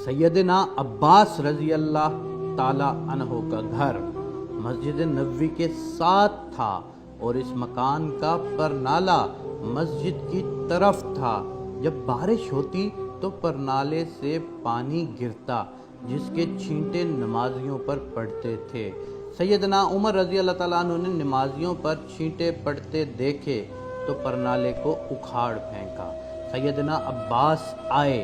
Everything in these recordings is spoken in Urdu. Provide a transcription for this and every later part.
سیدنا عباس رضی اللہ تعالی عنہ کا گھر مسجد نبوی کے ساتھ تھا اور اس مکان کا پرنالہ مسجد کی طرف تھا۔ جب بارش ہوتی تو پرنالے سے پانی گرتا جس کے چھینٹے نمازیوں پر پڑتے تھے۔ سیدنا عمر رضی اللہ تعالیٰ عنہ نے نمازیوں پر چھینٹے پڑتے دیکھے تو پرنالے کو اکھاڑ پھینکا۔ سیدنا عباس آئے،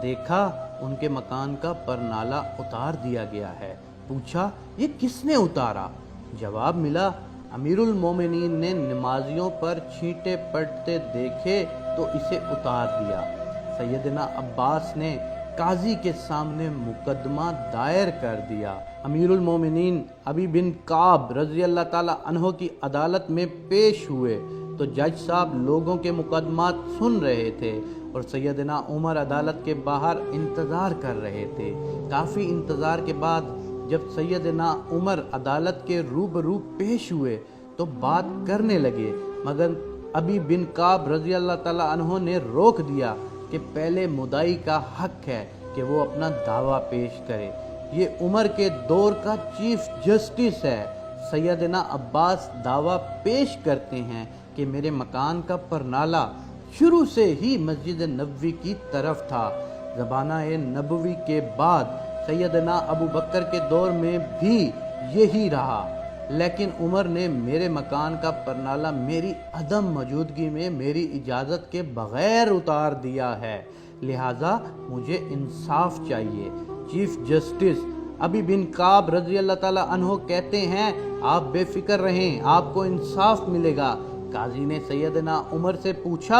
دیکھا ان کے مکان کا پرنالہ اتار دیا گیا ہے۔ پوچھا یہ کس نے اتارا؟ جواب ملا امیر المومنین نے نمازیوں پر چھینٹے پڑتے دیکھے تو اسے اتار دیا۔ سیدنا عباس نے قاضی کے سامنے مقدمہ دائر کر دیا۔ امیر المومنین ابی بن کعب رضی اللہ تعالیٰ عنہ کی عدالت میں پیش ہوئے تو جج صاحب لوگوں کے مقدمات سن رہے تھے اور سیدنا عمر عدالت کے باہر انتظار کر رہے تھے۔ کافی انتظار کے بعد جب سیدنا عمر عدالت کے روبرو پیش ہوئے تو بات کرنے لگے، مگر ابی بن کعب رضی اللہ تعالیٰ عنہ نے روک دیا کہ پہلے مدعی کا حق ہے کہ وہ اپنا دعویٰ پیش کرے۔ یہ عمر کے دور کا چیف جسٹس ہے۔ سیدنا عباس دعویٰ پیش کرتے ہیں کہ میرے مکان کا پرنالہ شروع سے ہی مسجد نبوی کی طرف تھا۔ زمانہ نبوی کے بعد سیدنا ابو بکر کے دور میں بھی یہی رہا، لیکن عمر نے میرے مکان کا پرنالہ میری عدم موجودگی میں میری اجازت کے بغیر اتار دیا ہے، لہٰذا مجھے انصاف چاہیے۔ چیف جسٹس ابی بن کعب رضی اللہ تعالیٰ عنہ کہتے ہیں آپ بے فکر رہیں، آپ کو انصاف ملے گا۔ قاضی نے سیدنا عمر سے پوچھا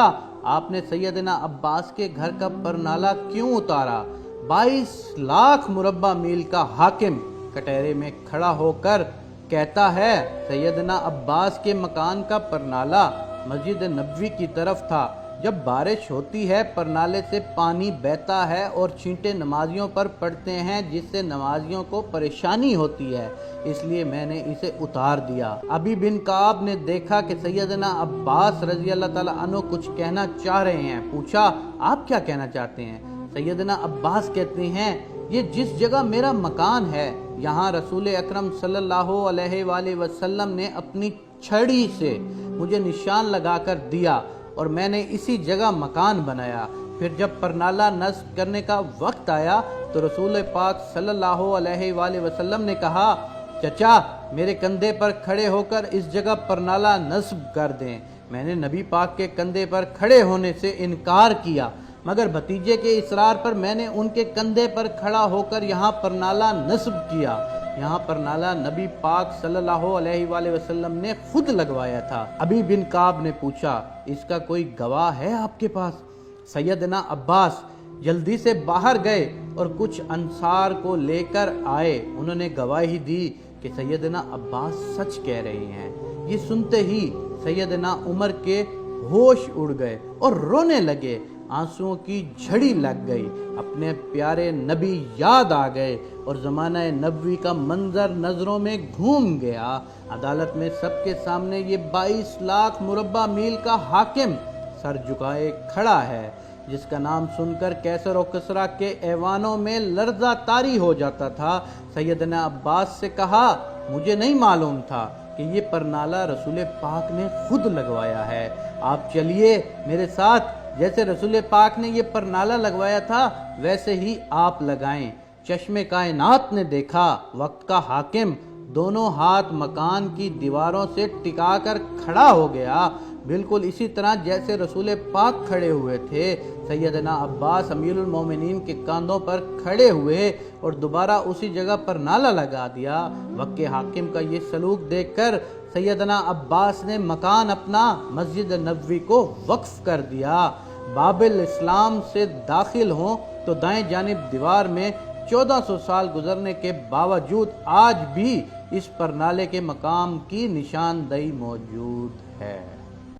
آپ نے سیدنا عباس کے گھر کا پرنالہ کیوں اتارا؟ 22 لاکھ مربع میل کا حاکم کٹہرے میں کھڑا ہو کر کہتا ہے سیدنا عباس کے مکان کا پرنالہ مسجد نبوی کی طرف تھا۔ جب بارش ہوتی ہے پرنالے سے پانی بہتا ہے اور چھینٹے نمازیوں پر پڑتے ہیں جس سے نمازیوں کو پریشانی ہوتی ہے، اس لیے میں نے اسے اتار دیا۔ ابی بن کعب نے دیکھا کہ سیدنا عباس رضی اللہ تعالیٰ عنہ کچھ کہنا چاہ رہے ہیں، پوچھا آپ کیا کہنا چاہتے ہیں؟ سیدنا عباس کہتے ہیں یہ جس جگہ میرا مکان ہے یہاں رسول اکرم صلی اللہ علیہ وآلہ وسلم نے اپنی چھڑی سے مجھے نشان لگا کر دیا اور میں نے اسی جگہ مکان بنایا۔ پھر جب پرنالہ نصب کرنے کا وقت آیا تو رسول پاک صلی اللہ علیہ وآلہ وسلم نے کہا چچا میرے کندھے پر کھڑے ہو کر اس جگہ پرنالہ نصب کر دیں۔ میں نے نبی پاک کے کندھے پر کھڑے ہونے سے انکار کیا، مگر بھتیجے کے اصرار پر میں نے ان کے کندھے پر کھڑا ہو کر یہاں پرنالہ نصب کیا۔ یہاں پرنالہ نبی پاک صلی اللہ علیہ وآلہ وسلم نے خود لگوایا تھا۔ ابی بن کعب نے پوچھا اس کا کوئی گواہ ہے آپ کے پاس؟ سیدنا عباس جلدی سے باہر گئے اور کچھ انصار کو لے کر آئے۔ انہوں نے گواہی دی کہ سیدنا عباس سچ کہہ رہے ہیں۔ یہ سنتے ہی سیدنا عمر کے ہوش اڑ گئے اور رونے لگے، آنسوؤں کی جھڑی لگ گئی، اپنے پیارے نبی یاد آ گئے اور زمانہ نبوی کا منظر نظروں میں گھوم گیا۔ عدالت میں سب کے سامنے یہ 22 لاکھ مربع میل کا حاکم سر جھکائے کھڑا ہے، جس کا نام سن کر کیسر و کسریٰ کے ایوانوں میں لرزہ طاری ہو جاتا تھا۔ سیدنا عباس سے کہا مجھے نہیں معلوم تھا کہ یہ پرنالہ رسول پاک نے خود لگوایا ہے، آپ چلیے میرے ساتھ، جیسے رسول پاک نے یہ پرنالہ لگوایا تھا ویسے ہی آپ لگائیں۔ چشم کائنات نے دیکھا وقت کا حاکم دونوں ہاتھ مکان کی دیواروں سے ٹکا کر کھڑا ہو گیا، بالکل اسی طرح جیسے رسول پاک کھڑے ہوئے تھے۔ سیدنا عباس امیر المومنین کے کاندھوں پر کھڑے ہوئے اور دوبارہ اسی جگہ پر نالہ لگا دیا۔ وقت کے حاکم کا یہ سلوک دیکھ کر سیدنا عباس نے مکان اپنا مسجد نبوی کو وقف کر دیا۔ باب الاسلام سے داخل ہوں تو دائیں جانب دیوار میں 1400 سال گزرنے کے باوجود آج بھی اس پرنالے کے مقام کی نشاندہی موجود ہے۔